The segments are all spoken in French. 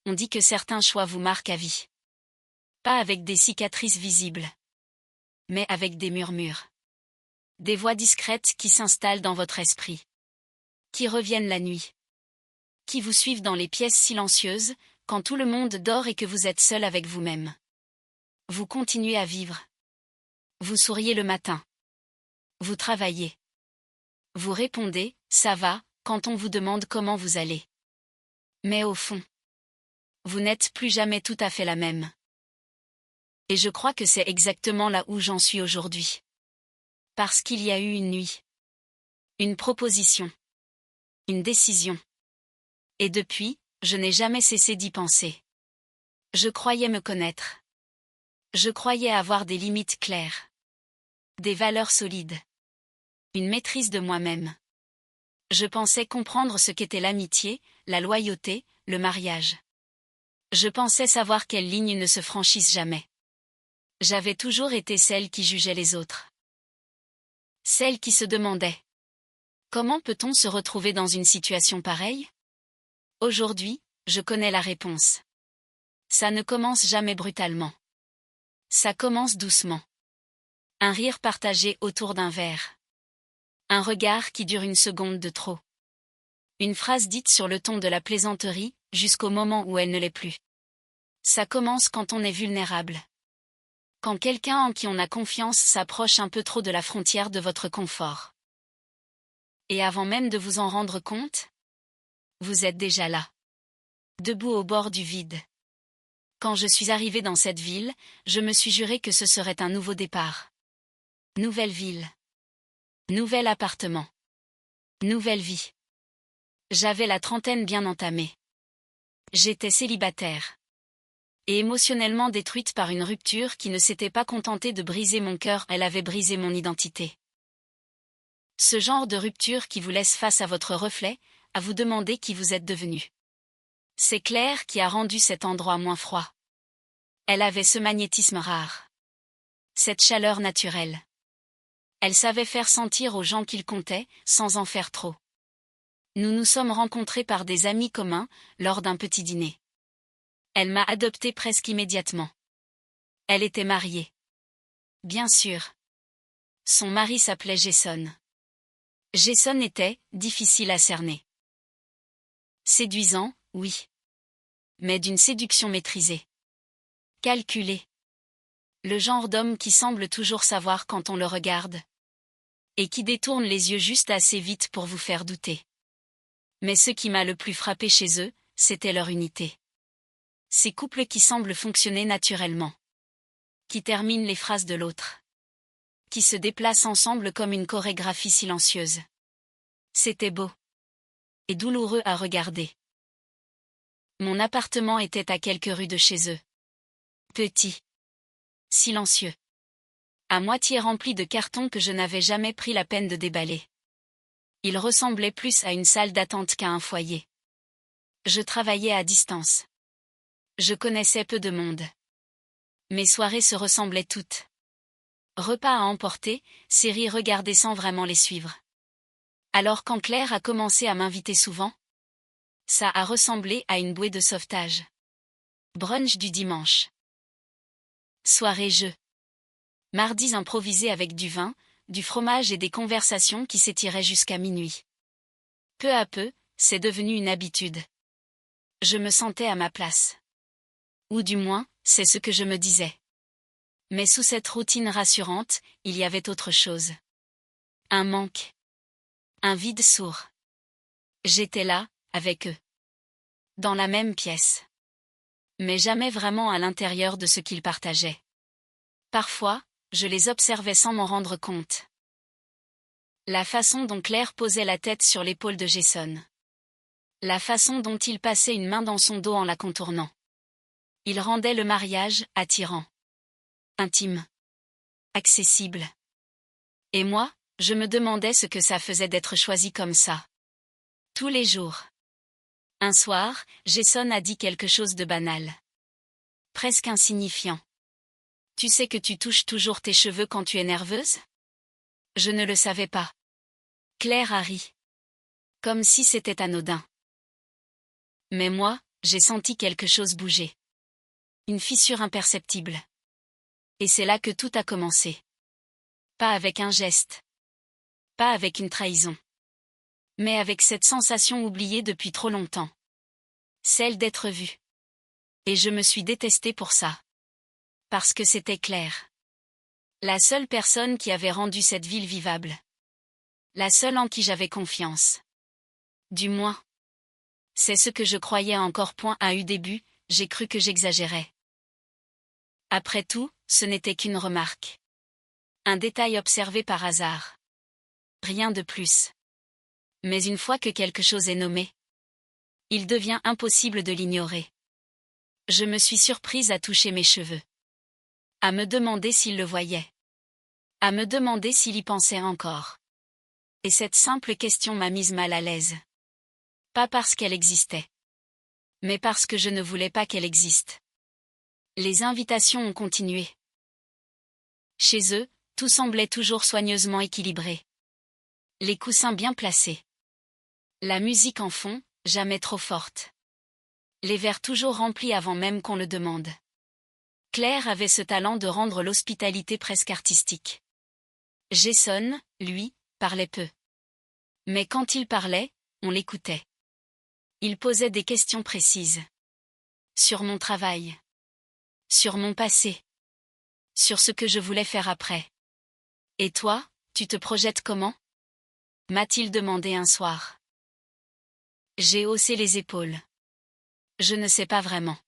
On dit que certains choix vous marquent à vie. Pas avec des cicatrices visibles, mais avec des murmures. Des voix discrètes qui s'installent dans votre esprit. Qui reviennent la nuit. Qui vous suivent dans les pièces silencieuses, quand tout le monde dort et que vous êtes seul avec vous-même. Vous continuez à vivre. Vous souriez le matin. Vous travaillez. Vous répondez « ça va » quand on vous demande comment vous allez. Mais au fond, vous n'êtes plus jamais tout à fait la même. Et je crois que c'est exactement là où j'en suis aujourd'hui. Parce qu'il y a eu une nuit. Une proposition. Une décision. Et depuis, je n'ai jamais cessé d'y penser. Je croyais me connaître. Je croyais avoir des limites claires. Des valeurs solides. Une maîtrise de moi-même. Je pensais comprendre ce qu'était l'amitié, la loyauté, le mariage. Je pensais savoir quelles lignes ne se franchissent jamais. J'avais toujours été celle qui jugeait les autres. Celle qui se demandait. Comment peut-on se retrouver dans une situation pareille? Aujourd'hui, je connais la réponse. Ça ne commence jamais brutalement. Ça commence doucement. Un rire partagé autour d'un verre. Un regard qui dure une seconde de trop. Une phrase dite sur le ton de la plaisanterie, jusqu'au moment où elle ne l'est plus. Ça commence quand on est vulnérable. Quand quelqu'un en qui on a confiance s'approche un peu trop de la frontière de votre confort. Et avant même de vous en rendre compte, vous êtes déjà là. Debout au bord du vide. Quand je suis arrivée dans cette ville, je me suis juré que ce serait un nouveau départ. Nouvelle ville. Nouvel appartement. Nouvelle vie. J'avais la trentaine bien entamée. J'étais célibataire. Et émotionnellement détruite par une rupture qui ne s'était pas contentée de briser mon cœur, elle avait brisé mon identité. Ce genre de rupture qui vous laisse face à votre reflet, à vous demander qui vous êtes devenu. C'est Claire qui a rendu cet endroit moins froid. Elle avait ce magnétisme rare. Cette chaleur naturelle. Elle savait faire sentir aux gens qu'il comptait, sans en faire trop. Nous nous sommes rencontrés par des amis communs, lors d'un petit dîner. Elle m'a adopté presque immédiatement. Elle était mariée. Bien sûr. Son mari s'appelait Jason. Jason était difficile à cerner. Séduisant, oui. Mais d'une séduction maîtrisée. Calculée. Le genre d'homme qui semble toujours savoir quand on le regarde. Et qui détourne les yeux juste assez vite pour vous faire douter. Mais ce qui m'a le plus frappé chez eux, c'était leur unité. Ces couples qui semblent fonctionner naturellement. Qui terminent les phrases de l'autre. Qui se déplacent ensemble comme une chorégraphie silencieuse. C'était beau. Et douloureux à regarder. Mon appartement était à quelques rues de chez eux. Petit. Silencieux. À moitié rempli de cartons que je n'avais jamais pris la peine de déballer. Il ressemblait plus à une salle d'attente qu'à un foyer. Je travaillais à distance. Je connaissais peu de monde. Mes soirées se ressemblaient toutes. Repas à emporter, séries regardées sans vraiment les suivre. Alors quand Claire a commencé à m'inviter souvent, ça a ressemblé à une bouée de sauvetage. Brunch du dimanche. Soirée-jeu. Mardis improvisés avec du vin, du fromage et des conversations qui s'étiraient jusqu'à minuit. Peu à peu, c'est devenu une habitude. Je me sentais à ma place. Ou du moins, c'est ce que je me disais. Mais sous cette routine rassurante, il y avait autre chose. Un manque. Un vide sourd. J'étais là, avec eux. Dans la même pièce. Mais jamais vraiment à l'intérieur de ce qu'ils partageaient. Parfois, je les observais sans m'en rendre compte. La façon dont Claire posait la tête sur l'épaule de Jason. La façon dont il passait une main dans son dos en la contournant. Il rendait le mariage attirant. Intime. Accessible. Et moi, je me demandais ce que ça faisait d'être choisi comme ça. Tous les jours. Un soir, Jason a dit quelque chose de banal. Presque insignifiant. Tu sais que tu touches toujours tes cheveux quand tu es nerveuse? Je ne le savais pas. Claire a ri. Comme si c'était anodin. Mais moi, j'ai senti quelque chose bouger. Une fissure imperceptible. Et c'est là que tout a commencé. Pas avec un geste. Pas avec une trahison. Mais avec cette sensation oubliée depuis trop longtemps. Celle d'être vue. Et je me suis détestée pour ça. Parce que c'était Claire. La seule personne qui avait rendu cette ville vivable. La seule en qui j'avais confiance. Du moins. C'est ce que je croyais encore. À eu début, j'ai cru que j'exagérais. Après tout, ce n'était qu'une remarque. Un détail observé par hasard. Rien de plus. Mais une fois que quelque chose est nommé, il devient impossible de l'ignorer. Je me suis surprise à toucher mes cheveux. À me demander s'il le voyait. À me demander s'il y pensait encore. Et cette simple question m'a mise mal à l'aise. Pas parce qu'elle existait. Mais parce que je ne voulais pas qu'elle existe. Les invitations ont continué. Chez eux, tout semblait toujours soigneusement équilibré. Les coussins bien placés. La musique en fond, jamais trop forte. Les verres toujours remplis avant même qu'on le demande. Claire avait ce talent de rendre l'hospitalité presque artistique. Jason, lui, parlait peu. Mais quand il parlait, on l'écoutait. Il posait des questions précises. Sur mon travail. Sur mon passé. Sur ce que je voulais faire après. Et toi, tu te projettes comment? M'a-t-il demandé un soir. J'ai haussé les épaules. Je ne sais pas vraiment.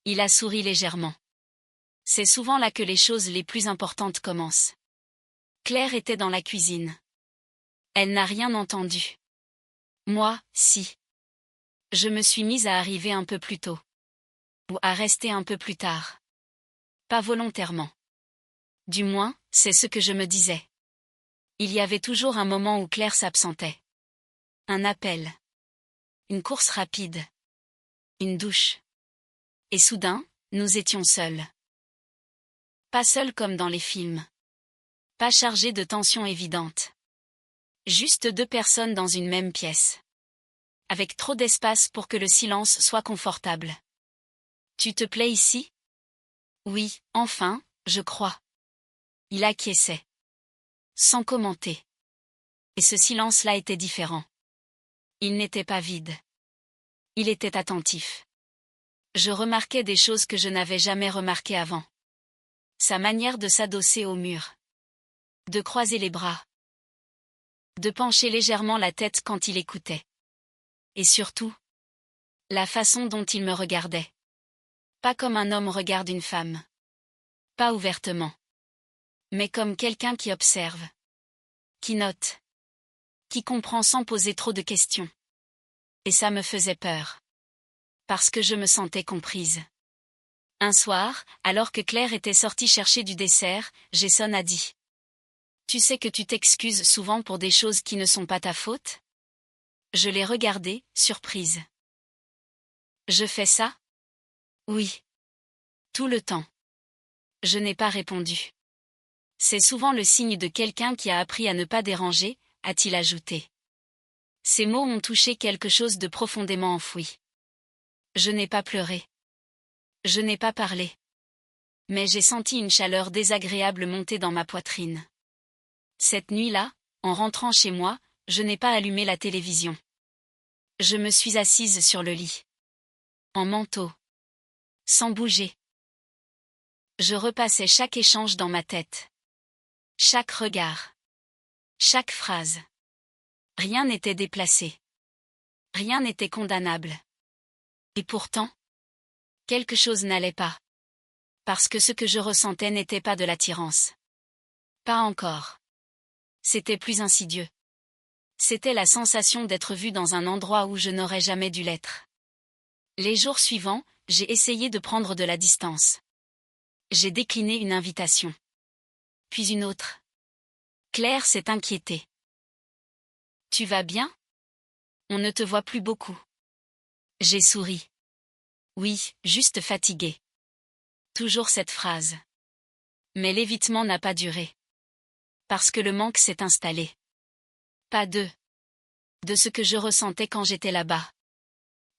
Il a souri légèrement. C'est souvent là que les choses les plus importantes commencent. Claire était dans la cuisine. Elle n'a rien entendu. Moi, si. Je me suis mise à arriver un peu plus tôt. Ou à rester un peu plus tard. Pas volontairement. Du moins, c'est ce que je me disais. Il y avait toujours un moment où Claire s'absentait. Un appel. Une course rapide. Une douche. Et soudain, nous étions seuls. Pas seuls comme dans les films. Pas chargés de tensions évidentes. Juste deux personnes dans une même pièce. Avec trop d'espace pour que le silence soit confortable. Tu te plais ici? Oui, enfin, je crois. Il acquiesçait. Sans commenter. Et ce silence-là était différent. Il n'était pas vide. Il était attentif. Je remarquais des choses que je n'avais jamais remarquées avant. Sa manière de s'adosser au mur. De croiser les bras. De pencher légèrement la tête quand il écoutait. Et surtout, la façon dont il me regardait. Pas comme un homme regarde une femme. Pas ouvertement. Mais comme quelqu'un qui observe. Qui note. Qui comprend sans poser trop de questions. Et ça me faisait peur. Parce que je me sentais comprise. Un soir, alors que Claire était sortie chercher du dessert, Jason a dit. Tu sais que tu t'excuses souvent pour des choses qui ne sont pas ta faute? Je l'ai regardée, surprise. Je fais ça? Oui. Tout le temps. Je n'ai pas répondu. C'est souvent le signe de quelqu'un qui a appris à ne pas déranger, a-t-il ajouté. Ces mots ont touché quelque chose de profondément enfoui. Je n'ai pas pleuré. Je n'ai pas parlé. Mais j'ai senti une chaleur désagréable monter dans ma poitrine. Cette nuit-là, en rentrant chez moi, je n'ai pas allumé la télévision. Je me suis assise sur le lit. En manteau. Sans bouger. Je repassais chaque échange dans ma tête. Chaque regard. Chaque phrase. Rien n'était déplacé. Rien n'était condamnable. Et pourtant, quelque chose n'allait pas. Parce que ce que je ressentais n'était pas de l'attirance. Pas encore. C'était plus insidieux. C'était la sensation d'être vue dans un endroit où je n'aurais jamais dû l'être. Les jours suivants, j'ai essayé de prendre de la distance. J'ai décliné une invitation. Puis une autre. Claire s'est inquiétée. Tu vas bien? On ne te voit plus beaucoup. J'ai souri. Oui, juste fatiguée. Toujours cette phrase. Mais l'évitement n'a pas duré. Parce que le manque s'est installé. Pas de ce que je ressentais quand j'étais là-bas.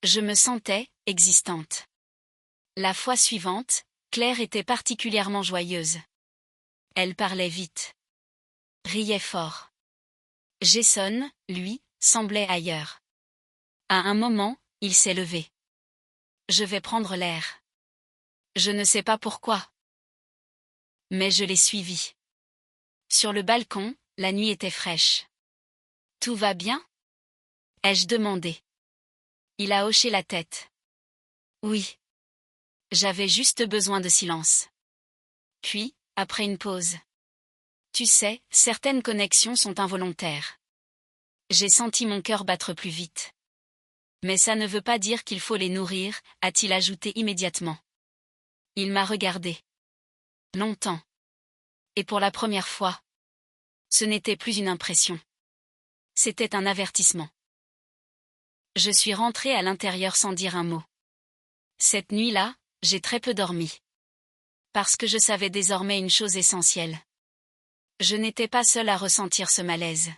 Je me sentais, existante. La fois suivante, Claire était particulièrement joyeuse. Elle parlait vite. Riait fort. Jason, lui, semblait ailleurs. À un moment, il s'est levé. Je vais prendre l'air. Je ne sais pas pourquoi. Mais je l'ai suivi. Sur le balcon, la nuit était fraîche. Tout va bien? Ai-je demandé. Il a hoché la tête. Oui. J'avais juste besoin de silence. Puis, après une pause. Tu sais, certaines connexions sont involontaires. J'ai senti mon cœur battre plus vite. Mais ça ne veut pas dire qu'il faut les nourrir, a-t-il ajouté immédiatement. Il m'a regardé. Longtemps. Et pour la première fois. Ce n'était plus une impression. C'était un avertissement. Je suis rentrée à l'intérieur sans dire un mot. Cette nuit-là, j'ai très peu dormi. Parce que je savais désormais une chose essentielle. Je n'étais pas seule à ressentir ce malaise.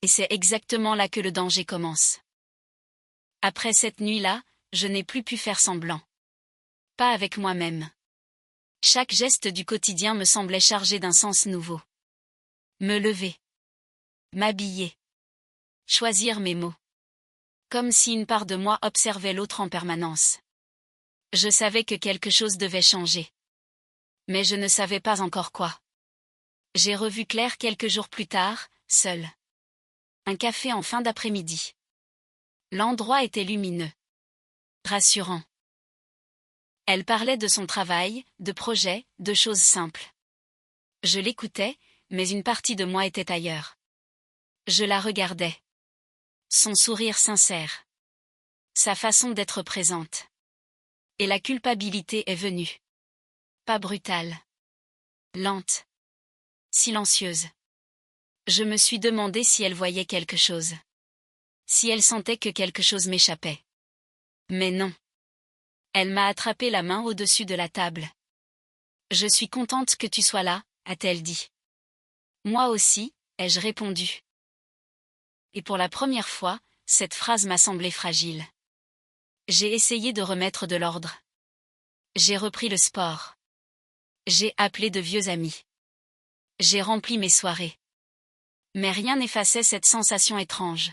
Et c'est exactement là que le danger commence. Après cette nuit-là, je n'ai plus pu faire semblant. Pas avec moi-même. Chaque geste du quotidien me semblait chargé d'un sens nouveau. Me lever. M'habiller. Choisir mes mots. Comme si une part de moi observait l'autre en permanence. Je savais que quelque chose devait changer. Mais je ne savais pas encore quoi. J'ai revu Claire quelques jours plus tard, seule. Un café en fin d'après-midi. L'endroit était lumineux. Rassurant. Elle parlait de son travail, de projets, de choses simples. Je l'écoutais, mais une partie de moi était ailleurs. Je la regardais. Son sourire sincère. Sa façon d'être présente. Et la culpabilité est venue. Pas brutale. Lente. Silencieuse. Je me suis demandé si elle voyait quelque chose. Si elle sentait que quelque chose m'échappait. Mais non. Elle m'a attrapé la main au-dessus de la table. Je suis contente que tu sois là, a-t-elle dit. Moi aussi, ai-je répondu. Et pour la première fois, cette phrase m'a semblé fragile. J'ai essayé de remettre de l'ordre. J'ai repris le sport. J'ai appelé de vieux amis. J'ai rempli mes soirées. Mais rien n'effaçait cette sensation étrange.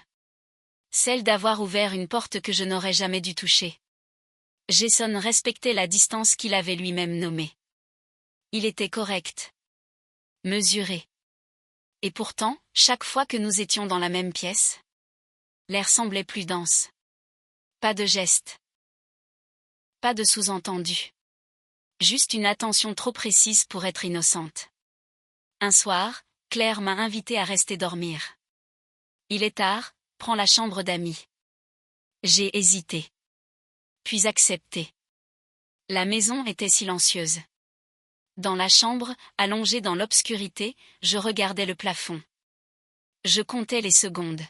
Celle d'avoir ouvert une porte que je n'aurais jamais dû toucher. Jason respectait la distance qu'il avait lui-même nommée. Il était correct. Mesuré. Et pourtant, chaque fois que nous étions dans la même pièce, l'air semblait plus dense. Pas de geste. Pas de sous-entendu. Juste une attention trop précise pour être innocente. Un soir, Claire m'a invité à rester dormir. Il est tard, prends la chambre d'amis. J'ai hésité. Puis accepté. La maison était silencieuse. Dans la chambre, allongée dans l'obscurité, je regardais le plafond. Je comptais les secondes.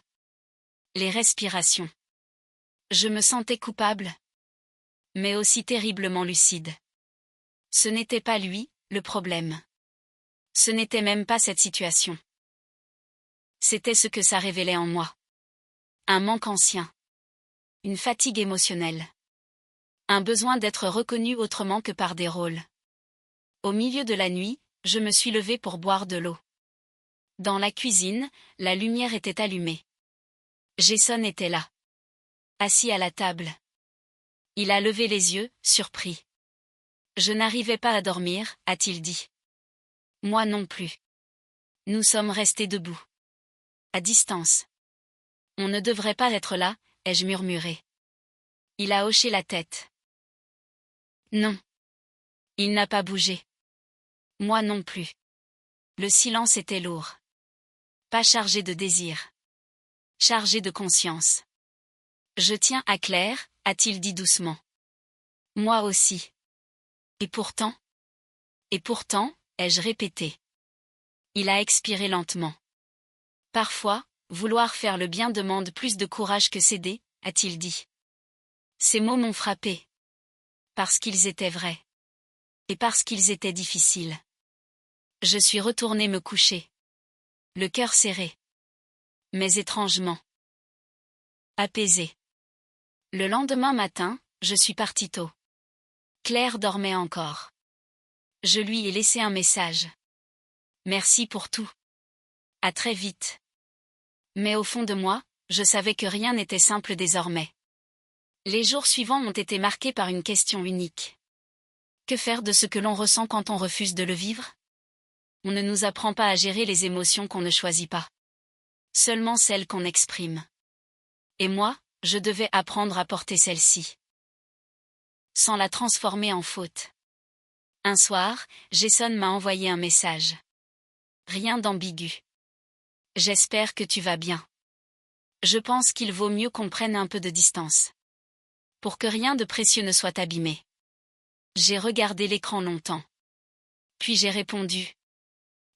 Les respirations. Je me sentais coupable. Mais aussi terriblement lucide. Ce n'était pas lui, le problème. Ce n'était même pas cette situation. C'était ce que ça révélait en moi. Un manque ancien. Une fatigue émotionnelle. Un besoin d'être reconnu autrement que par des rôles. Au milieu de la nuit, je me suis levée pour boire de l'eau. Dans la cuisine, la lumière était allumée. Jason était là. Assis à la table. Il a levé les yeux, surpris. Je n'arrivais pas à dormir, a-t-il dit. Moi non plus. Nous sommes restés debout. À distance. On ne devrait pas être là, ai-je murmuré. Il a hoché la tête. Non. Il n'a pas bougé. Moi non plus. Le silence était lourd. Pas chargé de désir. Chargé de conscience. Je tiens à Claire, a-t-il dit doucement. Moi aussi. Et pourtant, ai-je répété. Il a expiré lentement. Parfois, vouloir faire le bien demande plus de courage que céder, a-t-il dit. Ces mots m'ont frappé. Parce qu'ils étaient vrais. Et parce qu'ils étaient difficiles. Je suis retournée me coucher. Le cœur serré. Mais étrangement. Apaisé. Le lendemain matin, je suis parti tôt. Claire dormait encore. Je lui ai laissé un message. Merci pour tout. À très vite. Mais au fond de moi, je savais que rien n'était simple désormais. Les jours suivants ont été marqués par une question unique. Que faire de ce que l'on ressent quand on refuse de le vivre? On ne nous apprend pas à gérer les émotions qu'on ne choisit pas. Seulement celles qu'on exprime. Et moi, je devais apprendre à porter celle-ci. Sans la transformer en faute. Un soir, Jason m'a envoyé un message. Rien d'ambigu. J'espère que tu vas bien. Je pense qu'il vaut mieux qu'on prenne un peu de distance. Pour que rien de précieux ne soit abîmé. J'ai regardé l'écran longtemps. Puis j'ai répondu.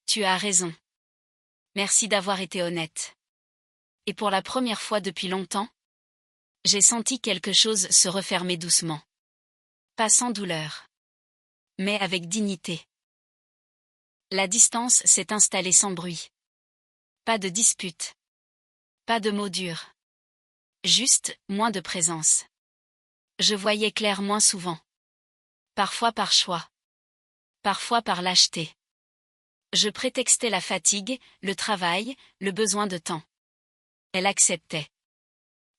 Tu as raison. Merci d'avoir été honnête. Et pour la première fois depuis longtemps, j'ai senti quelque chose se refermer doucement. Pas sans douleur. Mais avec dignité. La distance s'est installée sans bruit. Pas de dispute. Pas de mots durs. Juste, moins de présence. Je voyais Claire moins souvent. Parfois par choix. Parfois par lâcheté. Je prétextais la fatigue, le travail, le besoin de temps. Elle acceptait.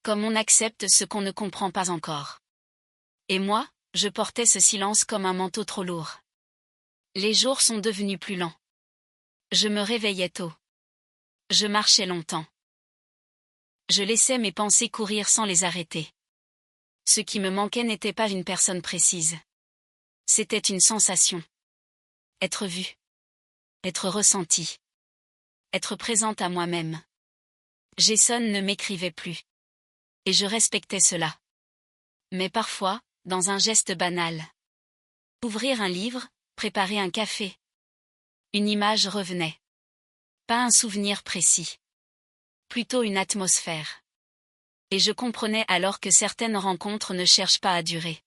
Comme on accepte ce qu'on ne comprend pas encore. Et moi, je portais ce silence comme un manteau trop lourd. Les jours sont devenus plus lents. Je me réveillais tôt. Je marchais longtemps. Je laissais mes pensées courir sans les arrêter. Ce qui me manquait n'était pas une personne précise. C'était une sensation. Être vue. Être ressentie. Être présente à moi-même. Jason ne m'écrivait plus. Et je respectais cela. Mais parfois, dans un geste banal. Ouvrir un livre, préparer un café. Une image revenait. Pas un souvenir précis. Plutôt une atmosphère. Et je comprenais alors que certaines rencontres ne cherchent pas à durer.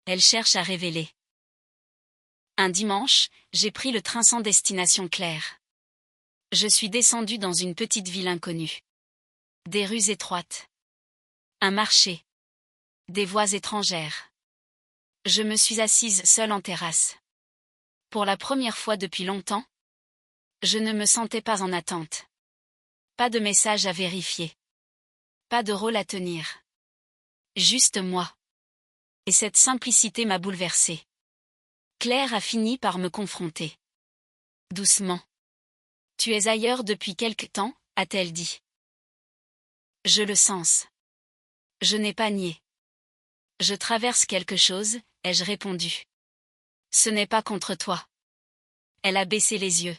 Elles cherchent à révéler. Un dimanche, j'ai pris le train sans destination claire. Je suis descendue dans une petite ville inconnue. Des rues étroites. Un marché. Des voix étrangères. Je me suis assise seule en terrasse. Pour la première fois depuis longtemps, je ne me sentais pas en attente. Pas de message à vérifier. Pas de rôle à tenir. Juste moi. Et cette simplicité m'a bouleversée. Claire a fini par me confronter. Doucement. Tu es ailleurs depuis quelque temps, a-t-elle dit. Je le sens. Je n'ai pas nié. Je traverse quelque chose, ai-je répondu. Ce n'est pas contre toi. Elle a baissé les yeux.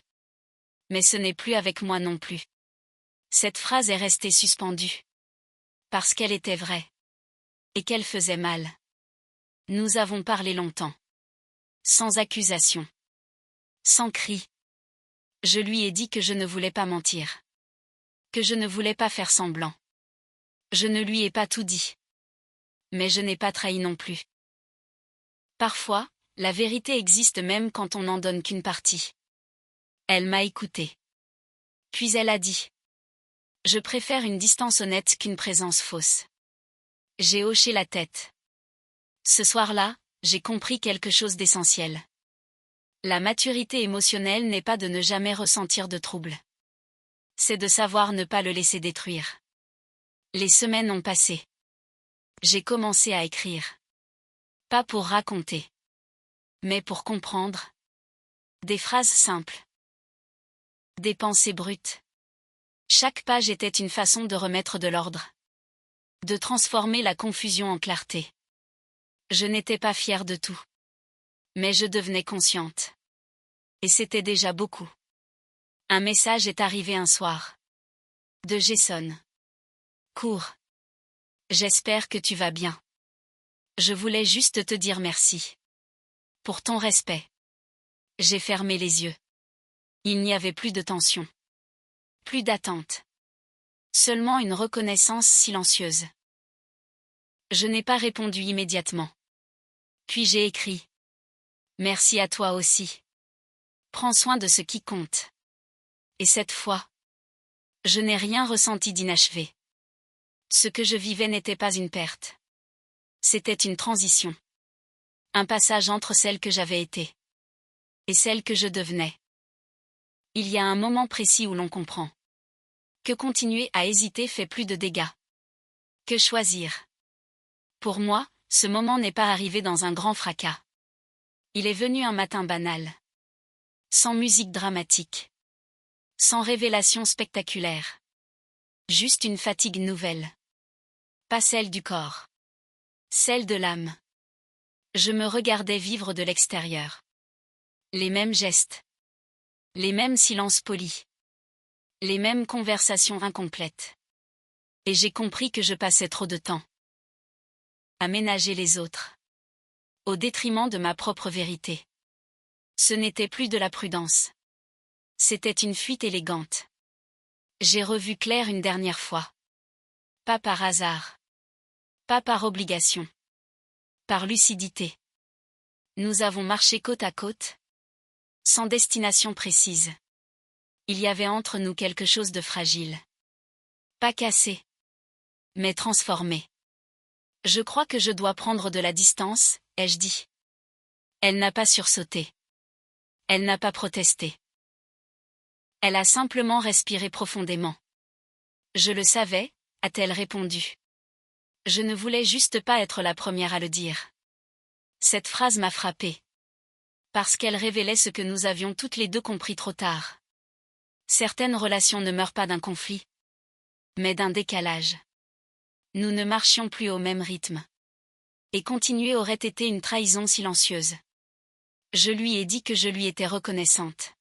Mais ce n'est plus avec moi non plus. Cette phrase est restée suspendue. Parce qu'elle était vraie. Et qu'elle faisait mal. Nous avons parlé longtemps. Sans accusation. Sans cri. Je lui ai dit que je ne voulais pas mentir. Que je ne voulais pas faire semblant. Je ne lui ai pas tout dit. Mais je n'ai pas trahi non plus. Parfois, la vérité existe même quand on n'en donne qu'une partie. Elle m'a écouté. Puis elle a dit. Je préfère une distance honnête qu'une présence fausse. J'ai hoché la tête. Ce soir-là, j'ai compris quelque chose d'essentiel. La maturité émotionnelle n'est pas de ne jamais ressentir de trouble. C'est de savoir ne pas le laisser détruire. Les semaines ont passé. J'ai commencé à écrire. Pas pour raconter. Mais pour comprendre. Des phrases simples. Des pensées brutes. Chaque page était une façon de remettre de l'ordre. De transformer la confusion en clarté. Je n'étais pas fière de tout. Mais je devenais consciente. Et c'était déjà beaucoup. Un message est arrivé un soir. De Jason. Cours. J'espère que tu vas bien. Je voulais juste te dire merci. Pour ton respect. J'ai fermé les yeux. Il n'y avait plus de tension. Plus d'attente. Seulement une reconnaissance silencieuse. Je n'ai pas répondu immédiatement. Puis j'ai écrit. Merci à toi aussi. Prends soin de ce qui compte. Et cette fois, je n'ai rien ressenti d'inachevé. Ce que je vivais n'était pas une perte. C'était une transition. Un passage entre celle que j'avais été et celle que je devenais. Il y a un moment précis où l'on comprend que continuer à hésiter fait plus de dégâts que choisir. Pour moi, ce moment n'est pas arrivé dans un grand fracas. Il est venu un matin banal. Sans musique dramatique. Sans révélation spectaculaire. Juste une fatigue nouvelle. Pas celle du corps. Celle de l'âme. Je me regardais vivre de l'extérieur. Les mêmes gestes. Les mêmes silences polis. Les mêmes conversations incomplètes. Et j'ai compris que je passais trop de temps à ménager les autres. Au détriment de ma propre vérité. Ce n'était plus de la prudence. C'était une fuite élégante. J'ai revu Claire une dernière fois. Pas par hasard. Pas par obligation. Par lucidité. Nous avons marché côte à côte. Sans destination précise. Il y avait entre nous quelque chose de fragile. Pas cassé. Mais transformé. Je crois que je dois prendre de la distance, ai-je dit. Elle n'a pas sursauté. Elle n'a pas protesté. Elle a simplement respiré profondément. Je le savais, a-t-elle répondu. Je ne voulais juste pas être la première à le dire. Cette phrase m'a frappée. Parce qu'elle révélait ce que nous avions toutes les deux compris trop tard. Certaines relations ne meurent pas d'un conflit, mais d'un décalage. Nous ne marchions plus au même rythme. Et continuer aurait été une trahison silencieuse. Je lui ai dit que je lui étais reconnaissante.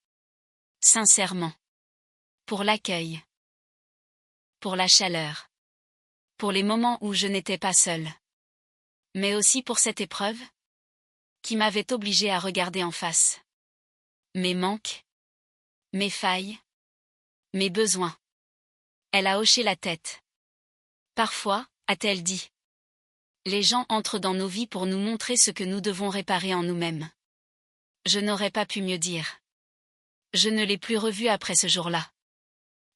Sincèrement. Pour l'accueil. Pour la chaleur. Pour les moments où je n'étais pas seule. Mais aussi pour cette épreuve qui m'avait obligée à regarder en face. Mes manques. Mes failles. Mes besoins. Elle a hoché la tête. Parfois, a-t-elle dit. Les gens entrent dans nos vies pour nous montrer ce que nous devons réparer en nous-mêmes. Je n'aurais pas pu mieux dire. Je ne l'ai plus revue après ce jour-là.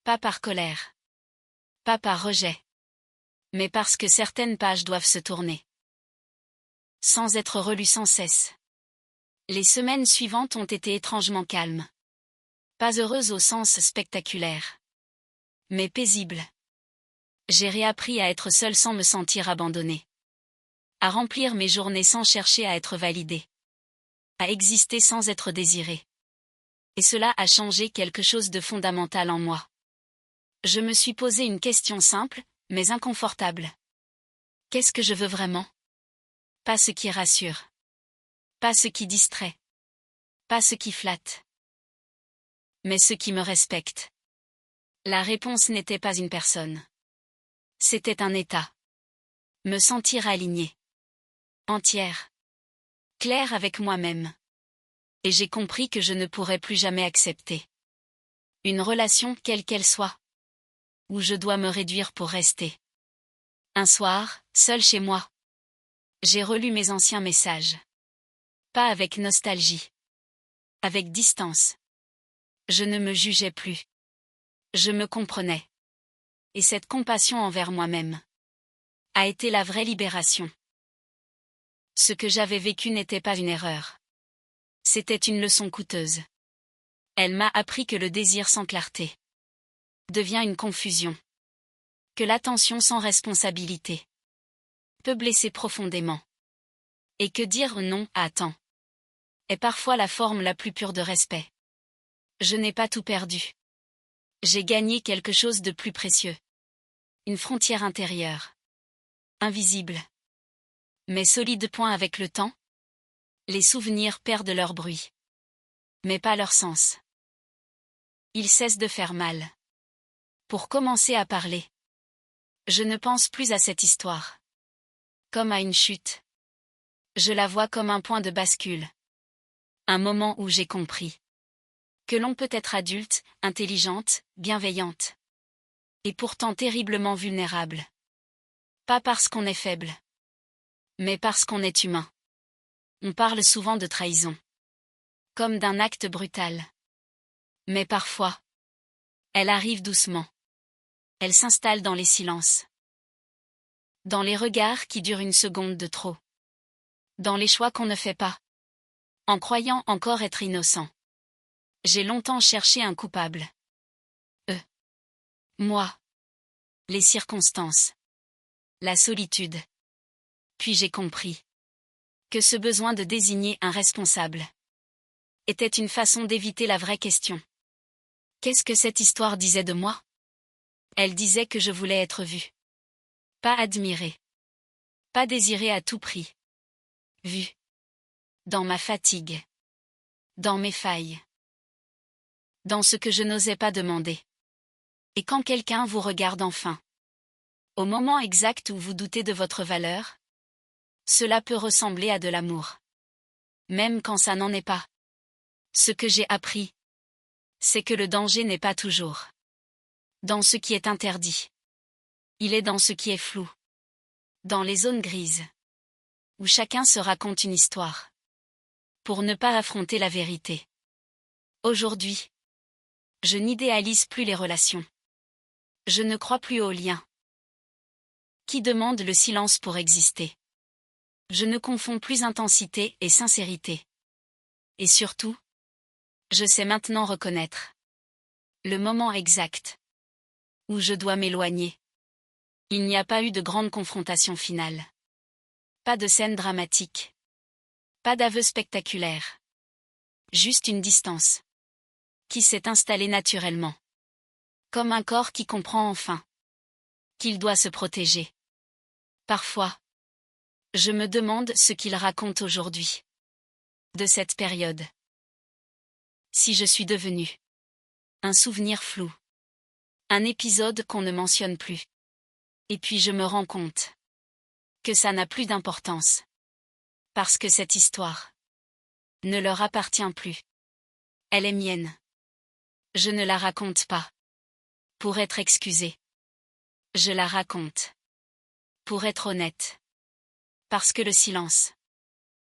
Pas par colère. Pas par rejet. Mais parce que certaines pages doivent se tourner. Sans être relues sans cesse. Les semaines suivantes ont été étrangement calmes. Pas heureuses au sens spectaculaire. Mais paisibles. J'ai réappris à être seule sans me sentir abandonnée. À remplir mes journées sans chercher à être validée. À exister sans être désirée. Et cela a changé quelque chose de fondamental en moi. Je me suis posé une question simple, mais inconfortable. Qu'est-ce que je veux vraiment? Pas ce qui rassure. Pas ce qui distrait. Pas ce qui flatte. Mais ce qui me respecte. La réponse n'était pas une personne. C'était un état. Me sentir alignée. Entière. Claire avec moi-même. Et j'ai compris que je ne pourrais plus jamais accepter une relation quelle qu'elle soit. Où je dois me réduire pour rester. Un soir, seul chez moi. J'ai relu mes anciens messages. Pas avec nostalgie. Avec distance. Je ne me jugeais plus. Je me comprenais. Et cette compassion envers moi-même a été la vraie libération. Ce que j'avais vécu n'était pas une erreur. C'était une leçon coûteuse. Elle m'a appris que le désir sans clarté devient une confusion. Que l'attention sans responsabilité peut blesser profondément. Et que dire non à temps est parfois la forme la plus pure de respect. Je n'ai pas tout perdu. J'ai gagné quelque chose de plus précieux. Une frontière intérieure. Invisible. Mais solide. Avec le temps, les souvenirs perdent leur bruit. Mais pas leur sens. Ils cessent de faire mal. Pour commencer à parler. Je ne pense plus à cette histoire. Comme à une chute. Je la vois comme un point de bascule. Un moment où j'ai compris que l'on peut être adulte, intelligente, bienveillante. Et pourtant terriblement vulnérable. Pas parce qu'on est faible. Mais parce qu'on est humain. On parle souvent de trahison. Comme d'un acte brutal. Mais parfois, elle arrive doucement. Elle s'installe dans les silences. Dans les regards qui durent une seconde de trop. Dans les choix qu'on ne fait pas. En croyant encore être innocent. J'ai longtemps cherché un coupable. Moi. Les circonstances. La solitude. Puis j'ai compris. Que ce besoin de désigner un responsable. Était une façon d'éviter la vraie question. Qu'est-ce que cette histoire disait de moi? Elle disait que je voulais être vue. Pas admirée. Pas désirée à tout prix. Vue. Dans ma fatigue. Dans mes failles. Dans ce que je n'osais pas demander. Et quand quelqu'un vous regarde enfin. Au moment exact où vous doutez de votre valeur. Cela peut ressembler à de l'amour. Même quand ça n'en est pas. Ce que j'ai appris. C'est que le danger n'est pas toujours. Dans ce qui est interdit. Il est dans ce qui est flou. Dans les zones grises. Où chacun se raconte une histoire. Pour ne pas affronter la vérité. Aujourd'hui. Je n'idéalise plus les relations. Je ne crois plus aux liens. Qui demande le silence pour exister. Je ne confonds plus intensité et sincérité. Et surtout, je sais maintenant reconnaître le moment exact où je dois m'éloigner. Il n'y a pas eu de grande confrontation finale. Pas de scène dramatique. Pas d'aveu spectaculaire. Juste une distance qui s'est installée naturellement. Comme un corps qui comprend enfin qu'il doit se protéger. Parfois, je me demande ce qu'il raconte aujourd'hui. De cette période. Si je suis devenu un souvenir flou. Un épisode qu'on ne mentionne plus. Et puis je me rends compte que ça n'a plus d'importance. Parce que cette histoire ne leur appartient plus. Elle est mienne. Je ne la raconte pas pour être excusée. Je la raconte pour être honnête. Parce que le silence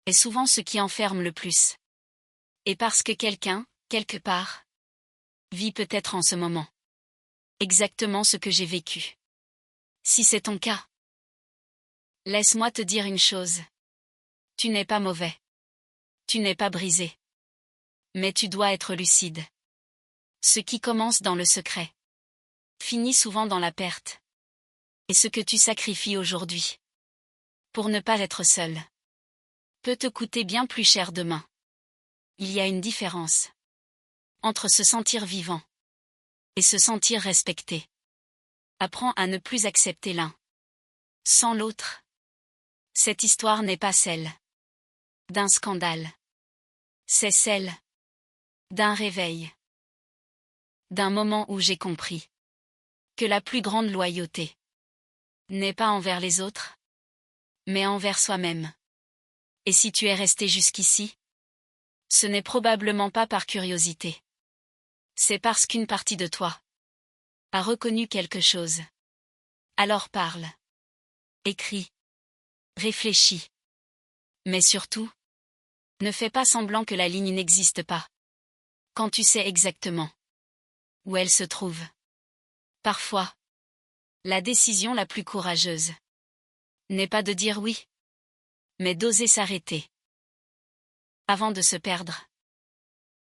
est souvent ce qui enferme le plus. Et parce que quelqu'un, quelque part, vit peut-être en ce moment exactement ce que j'ai vécu. Si c'est ton cas, laisse-moi te dire une chose. Tu n'es pas mauvais. Tu n'es pas brisé. Mais tu dois être lucide. Ce qui commence dans le secret finit souvent dans la perte. Et ce que tu sacrifies aujourd'hui pour ne pas être seul peut te coûter bien plus cher demain. Il y a une différence entre se sentir vivant et se sentir respecté. Apprends à ne plus accepter l'un sans l'autre. Cette histoire n'est pas celle d'un scandale. C'est celle d'un réveil. D'un moment où j'ai compris que la plus grande loyauté n'est pas envers les autres, mais envers soi-même. Et si tu es resté jusqu'ici, ce n'est probablement pas par curiosité. C'est parce qu'une partie de toi a reconnu quelque chose. Alors parle. Écris. Réfléchis. Mais surtout, ne fais pas semblant que la ligne n'existe pas. Quand tu sais exactement où elle se trouve. Parfois, la décision la plus courageuse n'est pas de dire oui, mais d'oser s'arrêter avant de se perdre.